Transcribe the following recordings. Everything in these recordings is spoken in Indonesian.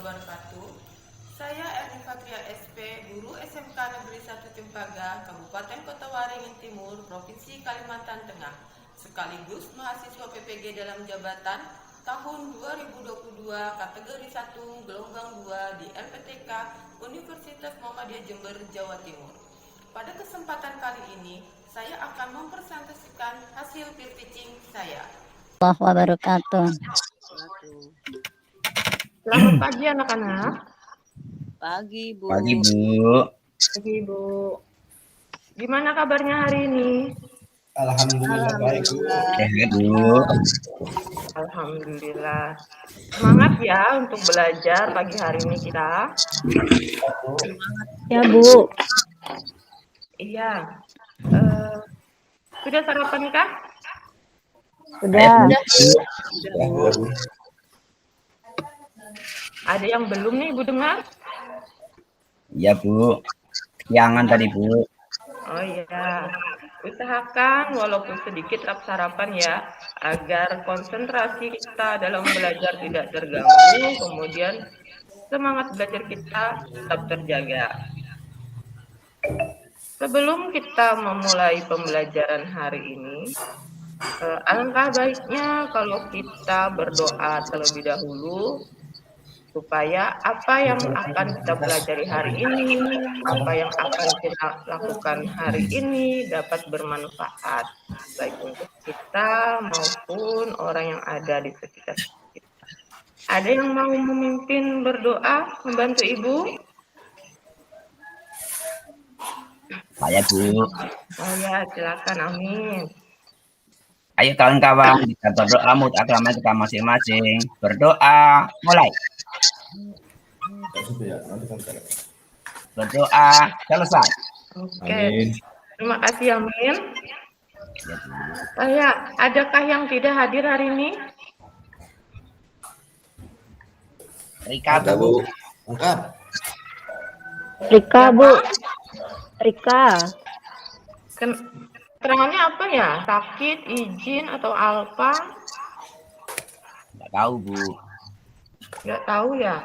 wabarakatuh. Saya Erni Fatria SP, Guru SMK Negeri 1 Cempaka, Kabupaten Kota Waringin Timur, Provinsi Kalimantan Tengah, sekaligus mahasiswa PPG dalam jabatan tahun 2022 kategori 1 gelombang 2 di LPTK Universitas Muhammadiyah Jember, Jawa Timur. Pada kesempatan kali ini, saya akan mempresentasikan hasil peer teaching saya. Wabarakatuh. Selamat pagi anak-anak. Pagi Bu. Pagi Bu. Pagi Bu. Gimana kabarnya hari ini? Alhamdulillah baik Bu. Sehat Bu. Alhamdulillah. Semangat ya untuk belajar pagi hari ini kita. Ya Bu. Iya. Sudah sarapan kah? Sudah. Bu. Ada yang belum nih Ibu dengar? Iya Bu. Siangan tadi Bu. Oh iya. Usahakan walaupun sedikit sarapan ya, agar konsentrasi kita dalam belajar tidak terganggu, kemudian semangat belajar kita tetap terjaga. Sebelum kita memulai pembelajaran hari ini, alangkah baiknya kalau kita berdoa terlebih dahulu supaya apa yang akan kita pelajari hari ini, apa yang akan kita lakukan hari ini dapat bermanfaat baik untuk kita maupun orang yang ada di sekitar kita. Ada yang mau memimpin berdoa, membantu Ibu? Saya Bu. Oh ya, silakan, amin. Ayo kawan-kawan kita berdoa menurut agama kita masing-masing. Berdoa mulai. Berdoa selesai. Oke. Terima kasih Amin. Adakah yang tidak hadir hari ini? Rika Bu. Lengkap. Rika Bu. Rika. Keterangannya apa ya? Sakit, izin, atau alfa? Nggak tahu Bu. Nggak tahu ya.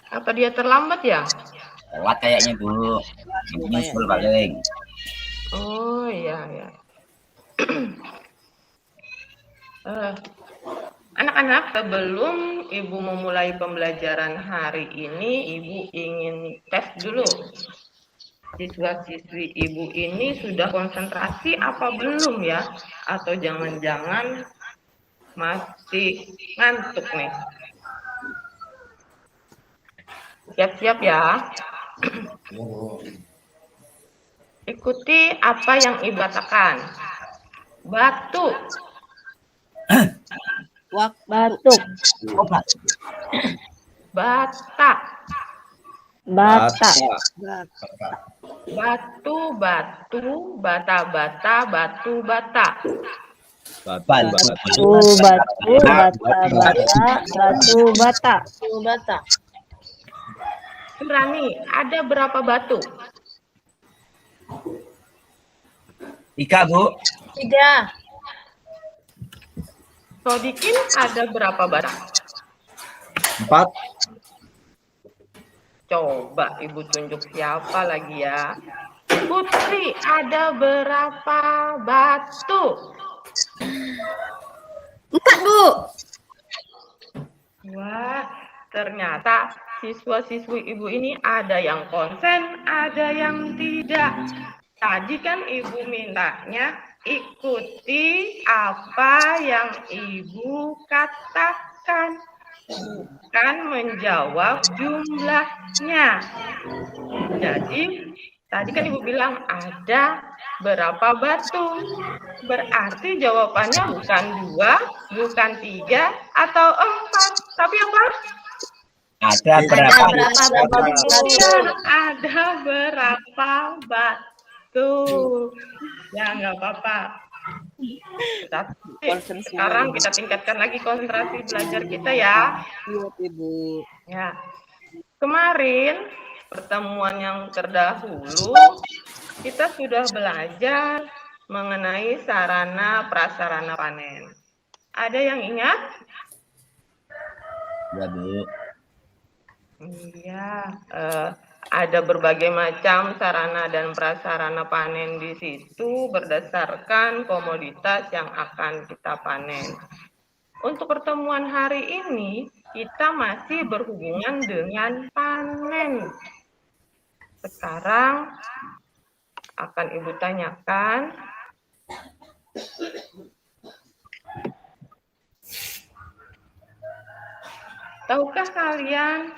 Apa dia terlambat ya? Telat kayaknya Bu. Nyusul paling. Oh iya ya. Anak-anak, sebelum Ibu memulai pembelajaran hari ini, Ibu ingin tes dulu. Siswa-siswi Ibu ini sudah konsentrasi apa belum ya? Atau jangan-jangan masih ngantuk nih? Siap-siap ya. Ikuti apa yang Ibu katakan. Batuk. Batuk. Batak. Bata. Batu, batu, bata-bata, batu-bata. Batu, bata. Surani, ada berapa batu? 3 Bu. 3. Sodikin ada berapa bata? 4. Coba Ibu tunjuk siapa lagi ya. Putri, ada berapa batu? 4 Bu. Wah, ternyata siswa-siswi Ibu ini ada yang konsen, ada yang tidak. Tadi kan Ibu mintanya ikuti apa yang Ibu katakan, bukan menjawab jumlahnya. Jadi, tadi kan Ibu bilang ada berapa batu. Berarti jawabannya bukan 2, bukan 3, atau 4. Tapi apa? Ada berapa batu? Ada berapa batu? Ya, nggak apa-apa. Sekarang kita tingkatkan lagi konsentrasi belajar kita ya. Ibu. Ya. Kemarin pertemuan yang terdahulu kita sudah belajar mengenai sarana prasarana panen. Ada yang ingat? Ya, Bu. Iya, ada berbagai macam sarana dan prasarana panen di situ berdasarkan komoditas yang akan kita panen. Untuk pertemuan hari ini, kita masih berhubungan dengan panen. Sekarang akan Ibu tanyakan, tahukah kalian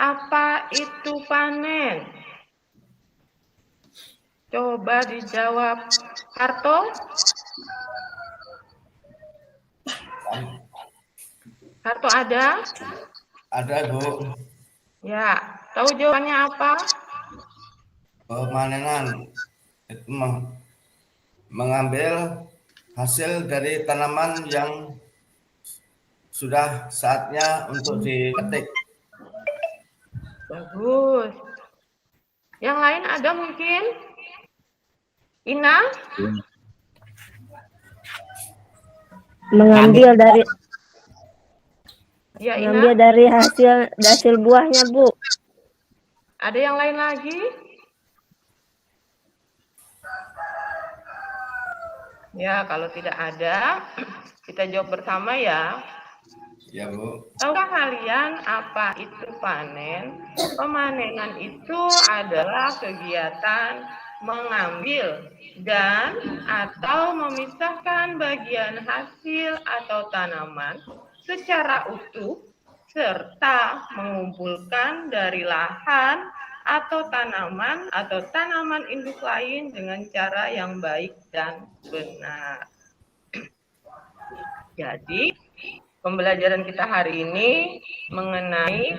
apa itu panen? Coba dijawab. Harto? Harto ada? Ada, Bu. Ya, tahu jawabannya apa? Pemanenan itu mengambil hasil dari tanaman yang sudah saatnya untuk dipetik. Bagus. Yang lain ada mungkin? Ina? Mengambil dari Ya, mengambil Ina. dari hasil buahnya, Bu. Ada yang lain lagi? Ya, kalau tidak ada, kita jawab bersama ya. Ya, Bu. Tahukah kalian apa itu panen? Pemanenan itu adalah kegiatan mengambil dan atau memisahkan bagian hasil atau tanaman secara utuh serta mengumpulkan dari lahan atau tanaman induk lain dengan cara yang baik dan benar. Jadi, pembelajaran kita hari ini mengenai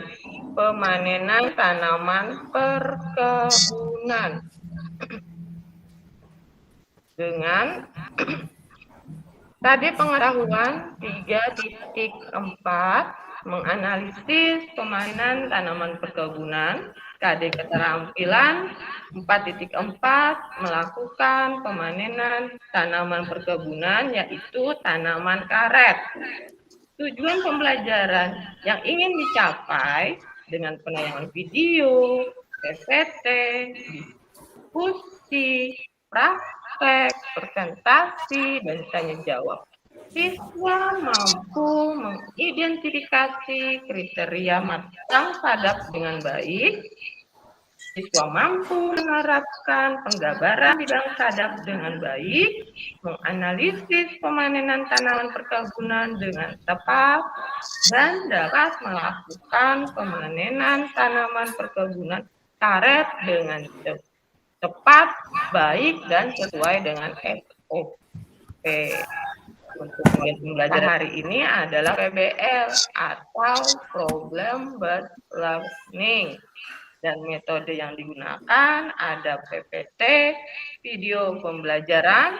pemanenan tanaman perkebunan dengan tadi pengetahuan 3.4 menganalisis pemanenan tanaman perkebunan, KD keterampilan 4.4 melakukan pemanenan tanaman perkebunan yaitu tanaman karet. Tujuan pembelajaran yang ingin dicapai dengan penayangan video, PPT, diskusi, praktek, presentasi, dan tanya jawab. Siswa mampu mengidentifikasi kriteria matang sadap dengan baik. Siswa mampu menerapkan penggambaran bidang sadap dengan baik, menganalisis pemanenan tanaman perkebunan dengan tepat, dan dapat melakukan pemanenan tanaman perkebunan karet dengan tepat, baik, dan sesuai dengan SOP. Untuk pembelajaran hari ini adalah PBL atau Problem Based Learning. Dan metode yang digunakan ada PPT, video pembelajaran,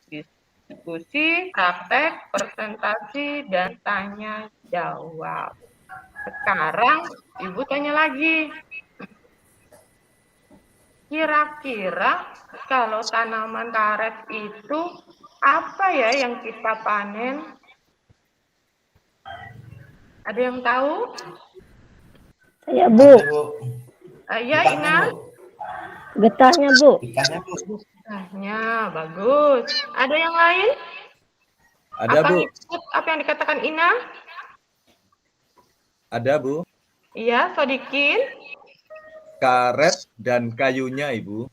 diskusi, praktek, presentasi, dan tanya jawab. Sekarang Ibu tanya lagi. Kira-kira kalau tanaman karet itu apa ya yang kita panen? Ada yang tahu? Saya, Bu. Ada, Bu. Ya, Ina. Getahnya, Bu. Ikannya, Bu. Getahnya, bagus. Ada yang lain? Ada, Apa Bu. Apa yang dikatakan Ina? Ada, Bu. Iya, Sodikin. Karet dan kayunya, Ibu.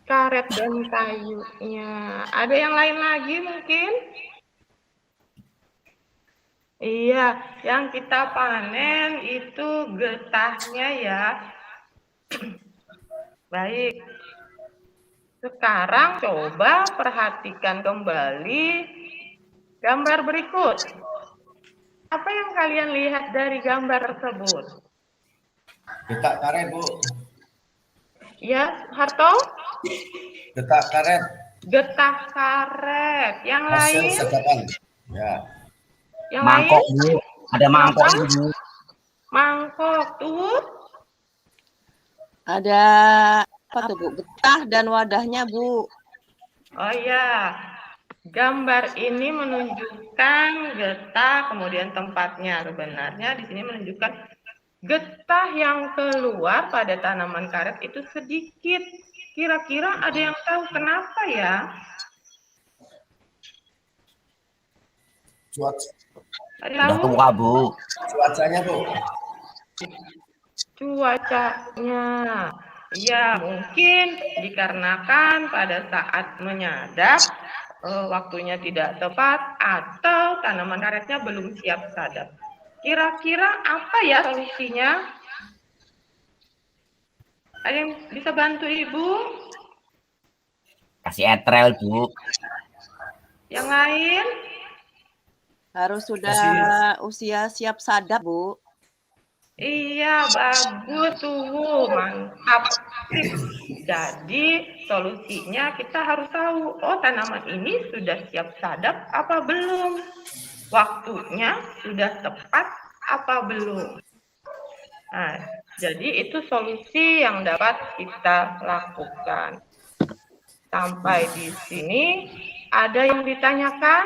Karet dan kayunya. Ada yang lain lagi mungkin? Iya, yang kita panen itu getahnya ya. Baik. Sekarang coba perhatikan kembali gambar berikut. Apa yang kalian lihat dari gambar tersebut? Getak karet, Bu. Ya, Harto? Getak karet. Getah karet. Yang Hasil lain? sadapan. Ya. Yang Mangkok, lain? Bu. Ada mangkok, Apa? Bu. Mangkok. Tuh. Ada apa tuh, Bu? Getah dan wadahnya, Bu. Oh iya. Gambar ini menunjukkan getah, kemudian tempatnya. Sebenarnya di sini menunjukkan getah yang keluar pada tanaman karet itu sedikit. Kira-kira ada yang tahu kenapa ya? Cuaca, Ada Udah tahu? tua, Bu. cuacanya Bu. Cuacanya. Ya, mungkin dikarenakan pada saat menyadap waktunya tidak tepat atau tanaman karetnya belum siap sadap. Kira-kira apa ya solusinya? Ada yang bisa bantu Ibu? Kasih etrel, Bu. Yang lain? Harus sudah usia siap sadap, Bu. Iya, bagus tuh, mantap. Jadi solusinya kita harus tahu, oh tanaman ini sudah siap sadap apa belum? Waktunya sudah tepat apa belum? Nah, jadi itu solusi yang dapat kita lakukan. Sampai di sini ada yang ditanyakan?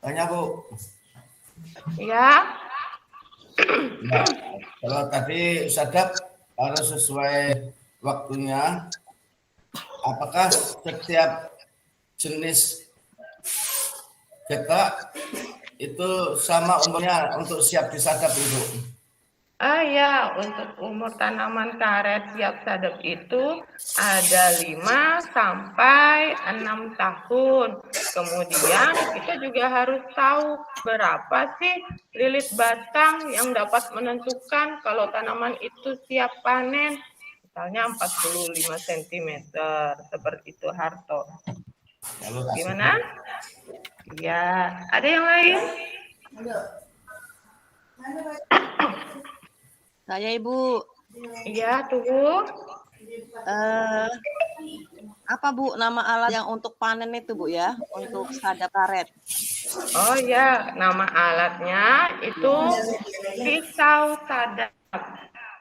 Tanya Bu. Ya, Nah, kalau tadi sadap harus sesuai waktunya. Apakah setiap jenis getah itu sama umurnya untuk siap disadap Ibu? ya, untuk umur tanaman karet siap sadap itu ada 5 sampai 6 tahun. Kemudian kita juga harus tahu berapa sih lilit batang yang dapat menentukan kalau tanaman itu siap panen. Misalnya 45 cm, seperti itu Harto. Gimana? Ya, ada yang lain? Saya Ibu, Iya, tuh. apa Bu nama alat yang untuk panen itu Bu ya, untuk sadap karet? Oh ya, nama alatnya itu pisau sadap.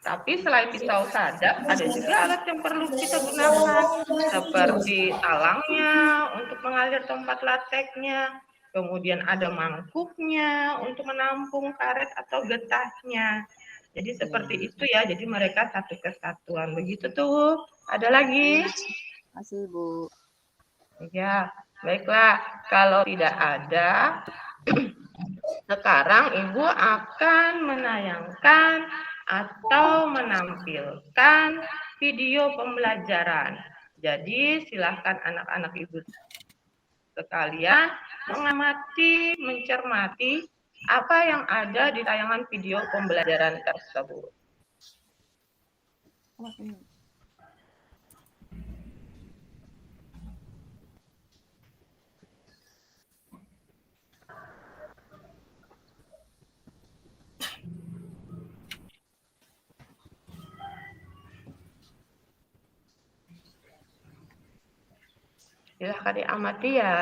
Tapi selain pisau sadap, ada juga alat yang perlu kita gunakan, seperti talangnya untuk mengalir tempat lateknya, kemudian ada mangkuknya untuk menampung karet atau getahnya. Jadi seperti itu ya, jadi mereka satu kesatuan. Begitu tuh. Ada lagi? Masih Bu. Ya, baiklah. Kalau tidak ada, sekarang Ibu akan menayangkan atau menampilkan video pembelajaran. Jadi silahkan anak-anak Ibu sekalian mengamati, mencermati apa yang ada di tayangan video pembelajaran tersebut. Silahkan diamati ya.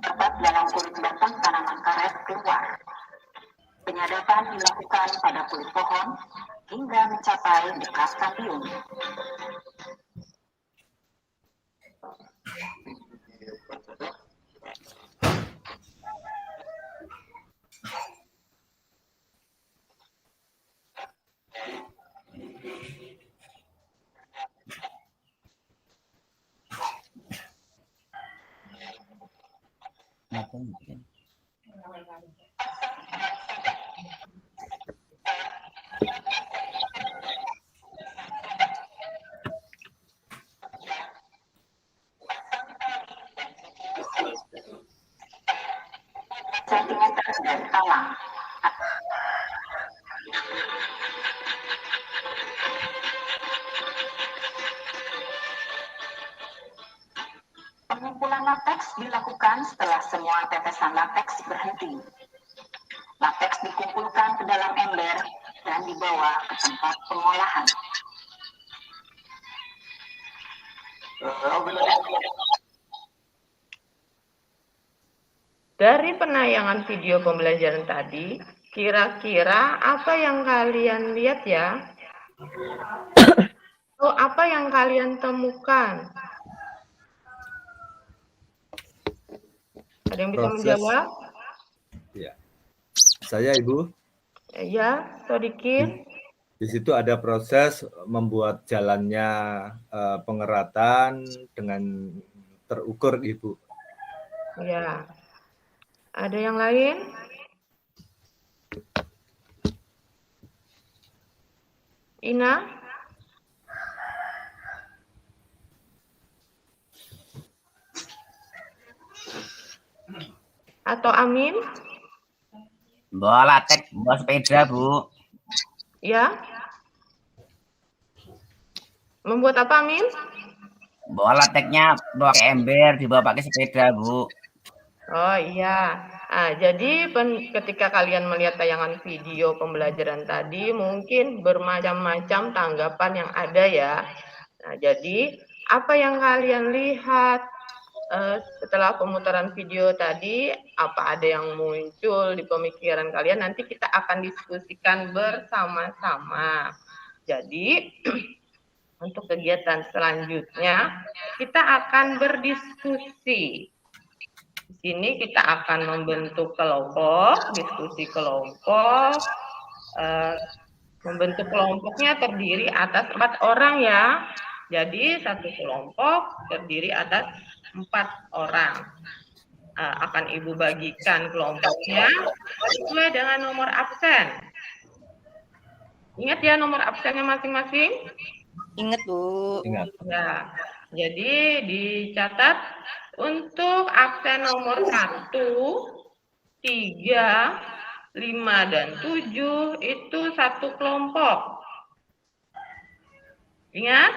Tepat dalam kulit batang tanaman karet keluar. Penyadapan dilakukan pada kulit pohon hingga mencapai dekat kambium. Sentimeter dari talang. Pengumpulan lateks dilakukan setelah semua tetesan lateks berhenti. Lateks dikumpulkan ke dalam ember dan dibawa ke tempat pengolahan. Dari penayangan video pembelajaran tadi, kira-kira apa yang kalian lihat ya? Atau apa yang kalian temukan? Ada yang bisa Proses. menjawab? Ya. Saya Ibu. Ya, Sodikin. Di situ ada proses membuat jalannya pengeratan dengan terukur, Ibu. Ya. Ada yang lain? Ina? Atau Amin? Bawa latek, bawa sepeda, Bu. Ya. Membuat apa, Amin? Bawa lateknya, bawa ke ember, dibawa pakai sepeda, Bu. Oh iya. Nah, jadi ketika kalian melihat tayangan video pembelajaran tadi, mungkin bermacam-macam tanggapan yang ada ya. Nah, jadi apa yang kalian lihat setelah pemutaran video tadi? Apa ada yang muncul di pemikiran kalian? Nanti kita akan diskusikan bersama-sama. Jadi untuk kegiatan selanjutnya kita akan berdiskusi. Di sini kita akan membentuk kelompok, diskusi kelompok. Membentuk kelompoknya terdiri atas 4 orang ya. Jadi satu kelompok terdiri atas 4 orang. Akan Ibu bagikan kelompoknya sesuai dengan nomor absen. Ingat ya nomor absennya masing-masing? Ingat, Bu. Ingat. Ya, jadi dicatat untuk absen nomor 1, 3, 5, dan 7 itu satu kelompok. Ingat?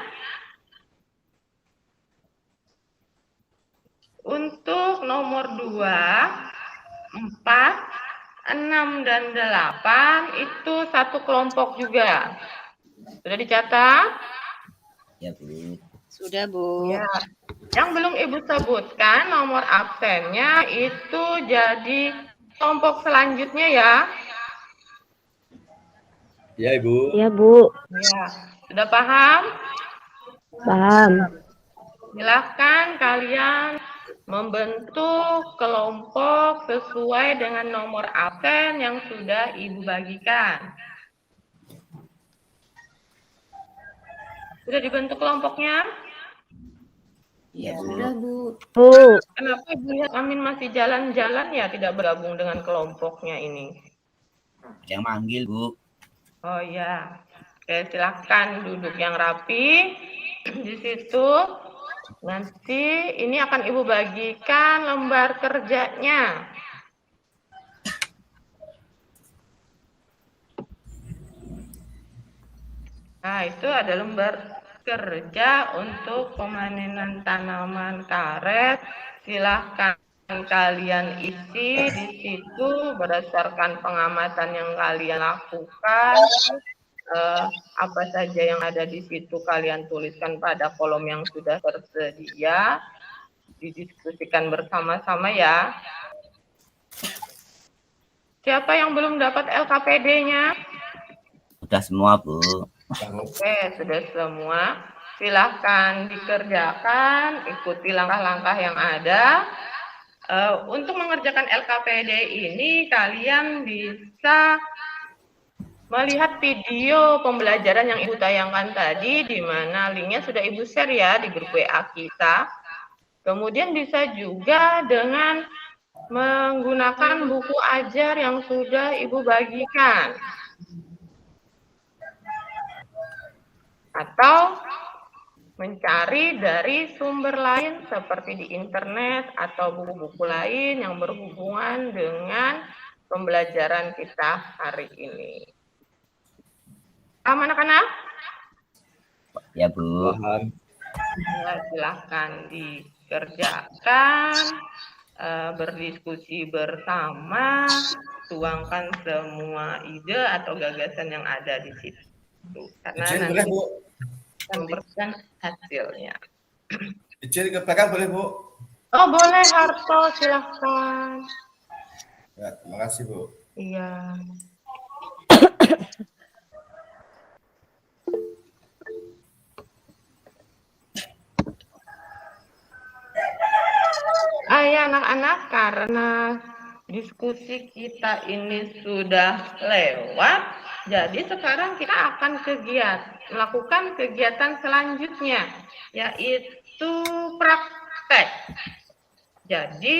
Untuk nomor 2, 4, 6, dan 8 itu satu kelompok juga. Sudah dicatat? Ya, Bu. Sudah, Bu. Ya. Yang belum Ibu sebutkan nomor absennya itu jadi kelompok selanjutnya ya. Ya, Ibu. Ya, Bu. Ya. Sudah paham? Paham. Silahkan kalian membentuk kelompok sesuai dengan nomor absen yang sudah Ibu bagikan. Sudah dibentuk kelompoknya? Ya, sudah, Bu. Bu. Kenapa Ibu lihat Amin masih jalan-jalan ya, tidak bergabung dengan kelompoknya ini? Yang manggil, Bu. Oh ya. Oke, silahkan duduk yang rapi di situ. Nanti ini akan Ibu bagikan lembar kerjanya. Nah, itu ada lembar kerja untuk pemanenan tanaman karet. Silahkan kalian isi di situ berdasarkan pengamatan yang kalian lakukan. Apa saja yang ada di situ kalian tuliskan pada kolom yang sudah tersedia. Didiskusikan bersama-sama ya. Siapa yang belum dapat LKPD-nya? Sudah semua, Bu. Oke, sudah semua. Silahkan dikerjakan, ikuti langkah-langkah yang ada. Untuk mengerjakan LKPD ini, kalian bisa melihat video pembelajaran yang Ibu tayangkan tadi, di mana linknya sudah Ibu share ya di grup WA kita. Kemudian bisa juga dengan menggunakan buku ajar yang sudah Ibu bagikan. Atau mencari dari sumber lain seperti di internet atau buku-buku lain yang berhubungan dengan pembelajaran kita hari ini. Paham anak-anak? Ya, Bu. Paham. Ya, silahkan di kerjakan, berdiskusi bersama, tuangkan semua ide atau gagasan yang ada di situ. Karena Izin nanti boleh Bu? kita memberikan hasilnya. Izin ke belakang boleh Bu? Oh boleh Harto, silahkan. Ya, terima kasih Bu. Iya. Ya anak-anak, karena diskusi kita ini sudah lewat, jadi sekarang kita akan melakukan kegiatan selanjutnya, yaitu praktek. Jadi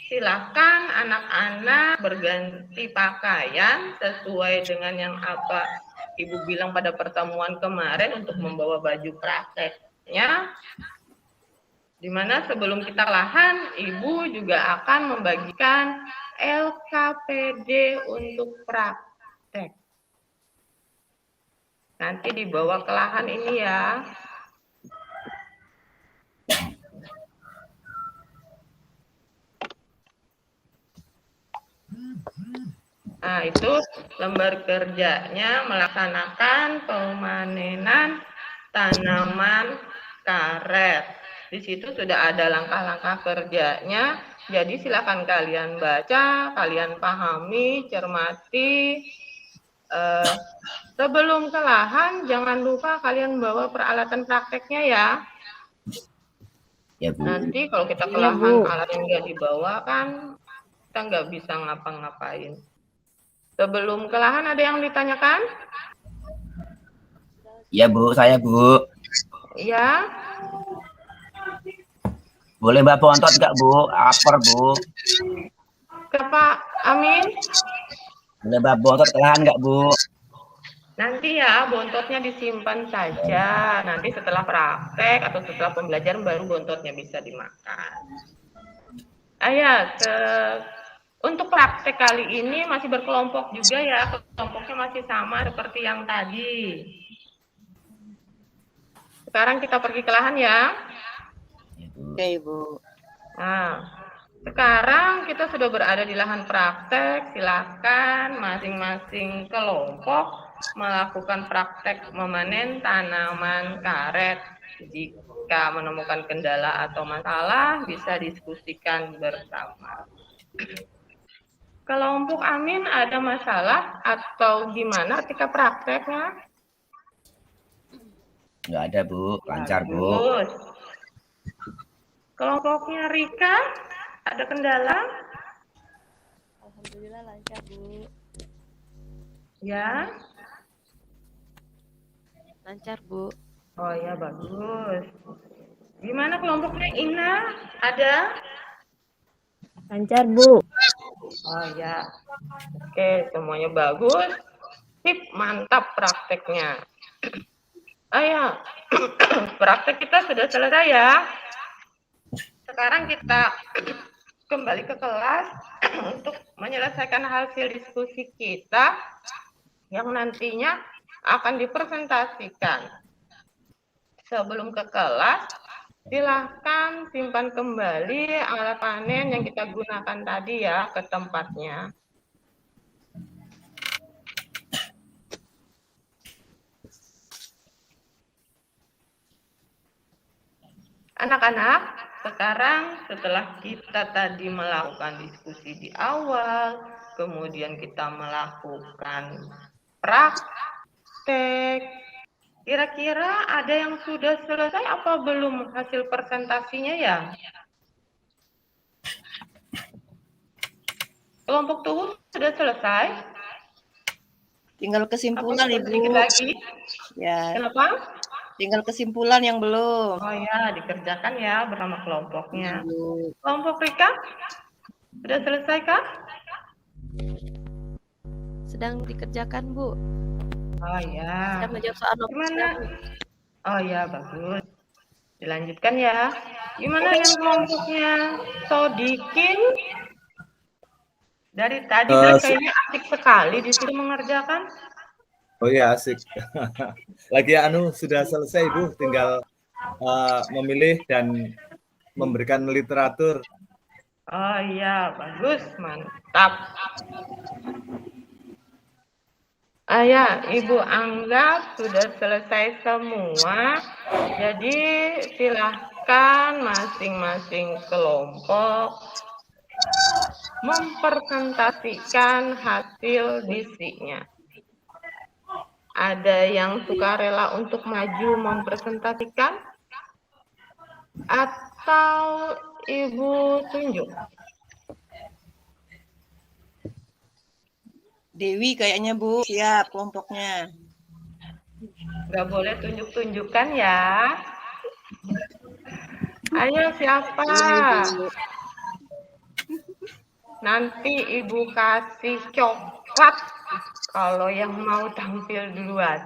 silakan anak-anak berganti pakaian sesuai dengan yang apa Ibu bilang pada pertemuan kemarin untuk membawa baju prakteknya. Di mana sebelum kita lahan, Ibu juga akan membagikan LKPD untuk praktek. Nanti dibawa ke lahan ini ya. Nah, itu lembar kerjanya melaksanakan pemanenan tanaman karet. Di situ sudah ada langkah-langkah kerjanya, jadi silakan kalian baca, kalian pahami, cermati. Sebelum ke lahan, jangan lupa kalian bawa peralatan prakteknya ya. Ya Bu. Nanti kalau kita ke lahan, alatnya nggak dibawa kan, kita nggak bisa ngapa-ngapain. Sebelum ke lahan ada yang ditanyakan? Ya Bu, saya Bu. Iya. Boleh Mbak Bontot nggak Bu? Lapar Bu. Ke Pak Amin. Boleh Mbak Bontot ke lahan nggak Bu? Nanti ya bontotnya disimpan saja. Nanti setelah praktek atau setelah pembelajaran baru bontotnya bisa dimakan. Untuk praktek kali ini masih berkelompok juga ya. Kelompoknya masih sama seperti yang tadi. Sekarang kita pergi ke lahan ya. Oke, Ibu. Nah, sekarang kita sudah berada di lahan praktek. Silakan masing-masing kelompok melakukan praktek memanen tanaman karet. Jika menemukan kendala atau masalah, bisa diskusikan bersama. Kelompok Amin ada masalah atau gimana ketika prakteknya? Nggak ada Bu, lancar Bu. Bagus. Kelompoknya Rika ada kendala? Alhamdulillah lancar Bu. Ya. Lancar Bu. Oh ya bagus. Gimana kelompoknya Ina? Ada? Lancar Bu. Oh ya. Oke, semuanya bagus. Sip, mantap prakteknya. Ya. Praktek kita sudah selesai ya. Sekarang kita kembali ke kelas untuk menyelesaikan hasil diskusi kita yang nantinya akan dipresentasikan. Sebelum ke kelas, silahkan simpan kembali alat panen yang kita gunakan tadi ya ke tempatnya. Anak-anak, sekarang setelah kita tadi melakukan diskusi di awal, kemudian kita melakukan praktek, kira-kira ada yang sudah selesai apa belum hasil presentasinya ya? Kelompok tubuh sudah selesai? Tinggal kesimpulan, Apa Ibu. sedikit lagi? Ya, Kenapa? tinggal kesimpulan yang belum. Oh ya, dikerjakan ya bersama kelompoknya. Kelompok Rika, sudah selesai kah? Sedang dikerjakan Bu. Oh ya. Sedang menjawab soal Gimana? Oh ya, bagus. Dilanjutkan ya. Gimana yang kelompoknya Sodikin? Dari tadi kayaknya asik sekali di situ mengerjakan. Oh iya asik. Lagi sudah selesai Bu, tinggal memilih dan memberikan literatur. Oh iya, bagus, mantap. Ya, Ibu anggap sudah selesai semua. Jadi silahkan masing-masing kelompok mempresentasikan hasil disinya. Ada yang sukarela untuk maju mempresentasikan? Atau Ibu tunjuk? Dewi kayaknya Bu, siap kelompoknya. Nggak boleh tunjuk-tunjukkan ya. Ayo siapa? Nanti Ibu kasih coklat kalau yang mau tampil duluan.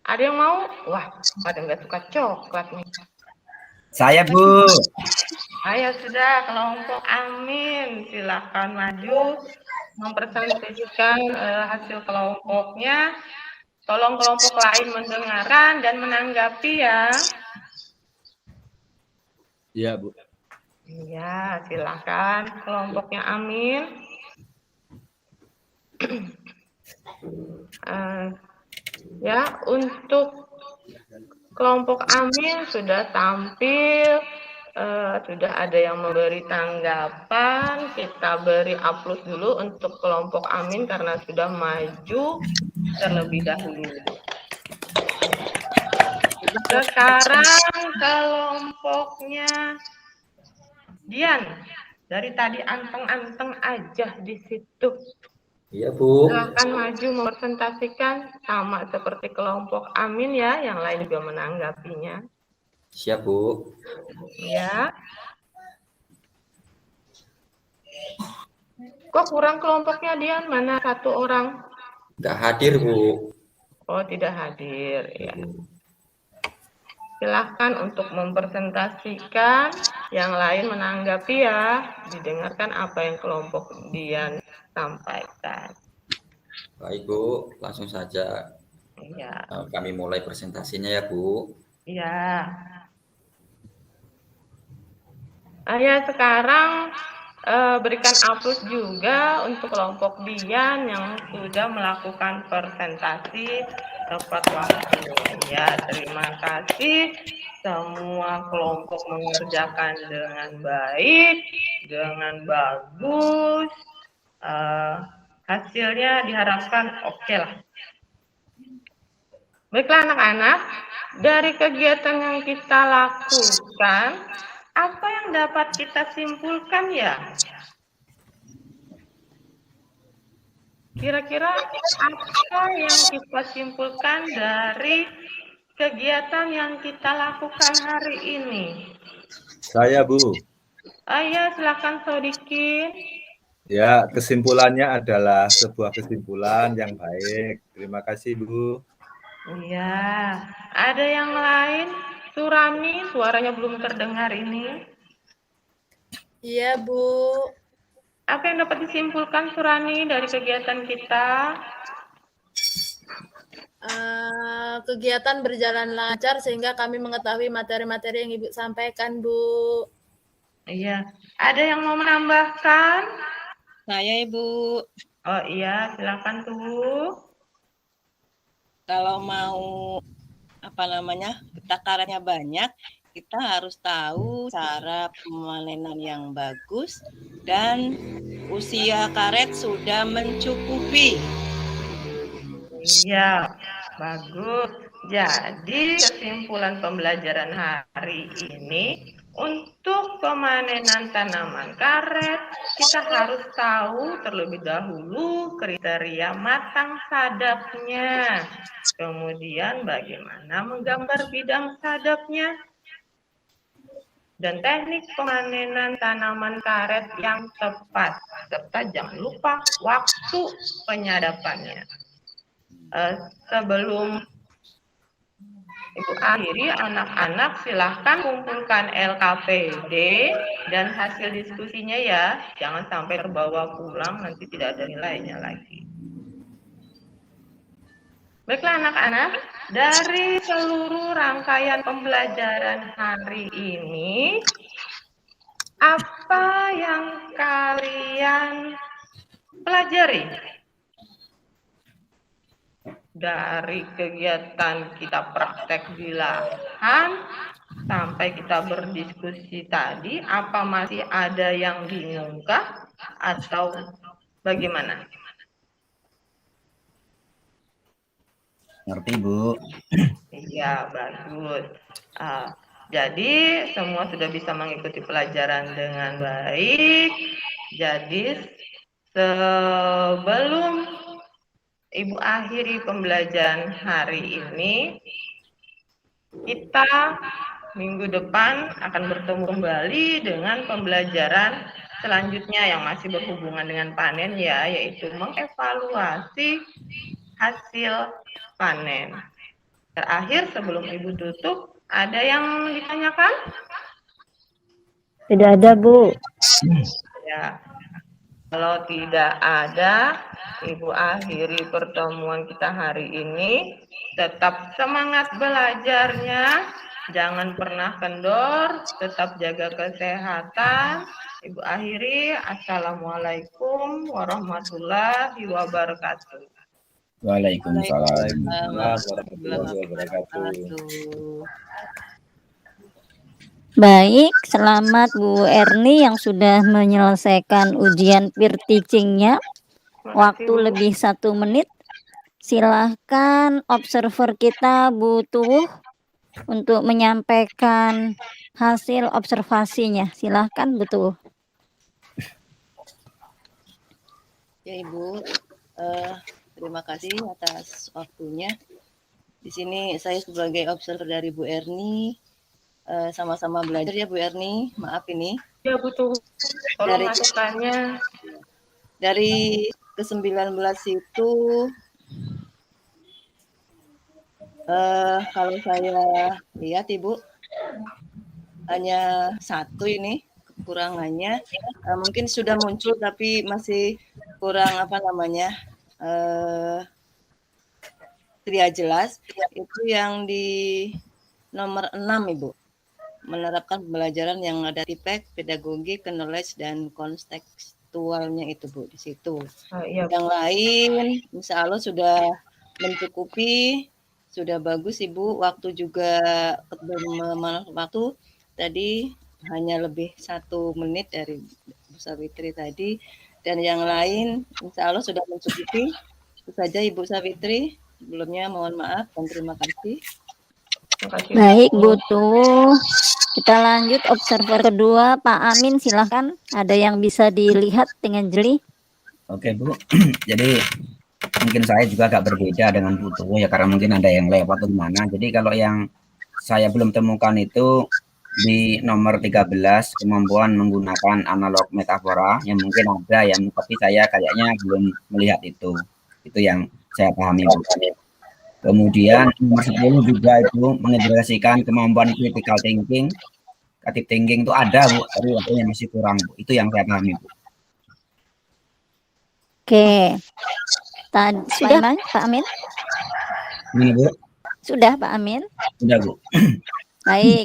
Ada yang mau? Wah, pada nggak suka coklat nih. Saya, Bu. Ayo sudah, kelompok Amin. Silahkan maju mempresentasikan hasil kelompoknya. Tolong kelompok lain mendengarkan dan menanggapi ya. Iya, Bu. Iya, silahkan kelompoknya Amin. Ya, untuk kelompok Amin sudah tampil, sudah ada yang memberi tanggapan. Kita beri aplaus dulu untuk kelompok Amin karena sudah maju terlebih dahulu. Sekarang kelompoknya Dian, dari tadi anteng-anteng aja di situ. Iya, Bu. Silakan maju mempresentasikan sama seperti kelompok Amin ya, yang lain juga menanggapinya. Siap, Bu. Ya. Kok kurang kelompoknya Dian? Mana satu orang? Nggak hadir, Bu. Oh, tidak hadir. Ya. Silahkan untuk mempresentasikan, yang lain menanggapi ya. Didengarkan apa yang kelompok Dian sampaikan. Baik, Bu. Langsung saja Iya. kami mulai presentasinya ya, Bu. Iya. Ya, sekarang berikan aplaus juga untuk kelompok Dian yang sudah melakukan presentasi tepat waktu. Ya, terima kasih. Semua kelompok mengerjakan dengan baik, dengan bagus. Hasilnya diharapkan oke lah. Baiklah anak-anak, dari kegiatan yang kita lakukan, apa yang dapat kita simpulkan ya? Kira-kira apa yang kita simpulkan dari kegiatan yang kita lakukan hari ini? Saya, Bu. Ya, silakan Sodikin. Ya, kesimpulannya adalah sebuah kesimpulan yang baik. Terima kasih, Bu. Iya, ada yang lain? Surani, suaranya belum terdengar ini. Iya, Bu. Apa yang dapat disimpulkan Surani dari kegiatan kita? Kegiatan berjalan lancar sehingga kami mengetahui materi-materi yang Ibu sampaikan, Bu. Iya, ada yang mau menambahkan? Saya Ibu. Oh iya, silakan tuh. Kalau mau takarannya banyak, kita harus tahu cara pemanenan yang bagus dan usia karet sudah mencukupi. Iya, bagus. Jadi kesimpulan pembelajaran hari ini, untuk pemanenan tanaman karet, kita harus tahu terlebih dahulu kriteria matang sadapnya. Kemudian bagaimana menggambar bidang sadapnya. Dan teknik pemanenan tanaman karet yang tepat. Serta jangan lupa waktu penyadapannya. Sebelum Ibu akhiri, anak-anak silahkan kumpulkan LKPD dan hasil diskusinya ya. Jangan sampai terbawa pulang, nanti tidak ada nilainya lagi. Baiklah anak-anak, dari seluruh rangkaian pembelajaran hari ini, apa yang kalian pelajari? Dari kegiatan kita praktek di lahan sampai kita berdiskusi tadi, apa masih ada yang bingungkah atau bagaimana? Ngerti, Bu. Iya, bagus. Jadi semua sudah bisa mengikuti pelajaran dengan baik. Jadi sebelum Ibu akhiri pembelajaran hari ini, kita minggu depan akan bertemu kembali dengan pembelajaran selanjutnya yang masih berhubungan dengan panen ya, yaitu mengevaluasi hasil panen. Terakhir sebelum Ibu tutup, ada yang ditanyakan? Tidak ada, Bu. Ya. Kalau tidak ada, Ibu akhiri pertemuan kita hari ini. Tetap semangat belajarnya, jangan pernah kendor, tetap jaga kesehatan. Ibu akhiri, Assalamualaikum warahmatullahi wabarakatuh. Waalaikumsalam. Warahmatullahi wabarakatuh. Baik, selamat Bu Erni yang sudah menyelesaikan ujian peer teaching-nya. Waktu lebih 1 menit. Silahkan observer kita Bu Tuwuh untuk menyampaikan hasil observasinya. Silahkan Bu Tuwuh. Ya Ibu, terima kasih atas waktunya. Di sini saya sebagai observer dari Bu Erni, sama-sama belajar ya Bu Erni. Maaf ini. Ya Bu Tuwuh, tolong masukannya. Dari ke-19 itu, kalau saya lihat Ibu, hanya 1 ini kekurangannya. Mungkin sudah muncul tapi masih kurang tidak jelas. Itu yang di nomor 6 Ibu, menerapkan pembelajaran yang ada tipek, pedagogi, knowledge dan kontekstualnya itu Bu di situ. Yang lain insya Allah sudah mencukupi, sudah bagus Ibu. Waktu juga waktu tadi hanya lebih 1 menit dari Bu Sawitri tadi, dan yang lain insya Allah sudah mencukupi. Itu saja Ibu Sawitri. Sebelumnya mohon maaf dan terima kasih. Baik Bu Tuwuh, kita lanjut observer kedua, Pak Amin silahkan. Ada yang bisa dilihat dengan jeli? Oke Bu, jadi mungkin saya juga agak berbeda dengan Bu Tuwuh ya, karena mungkin ada yang lewat atau gimana. Jadi kalau yang saya belum temukan itu di nomor 13, kemampuan menggunakan analog metafora, yang mungkin ada yang, tapi saya kayaknya belum melihat itu. Itu yang saya pahami Bu. Kemudian nomor 10 juga itu mengintegrasikan kemampuan critical thinking. Creative thinking itu ada Bu, tapi waktunya masih kurang Bu. Itu yang saya pahami Bu. Oke. Sudah Pak Amin? Ini Bu. Sudah Pak Amin? Sudah Bu. Baik,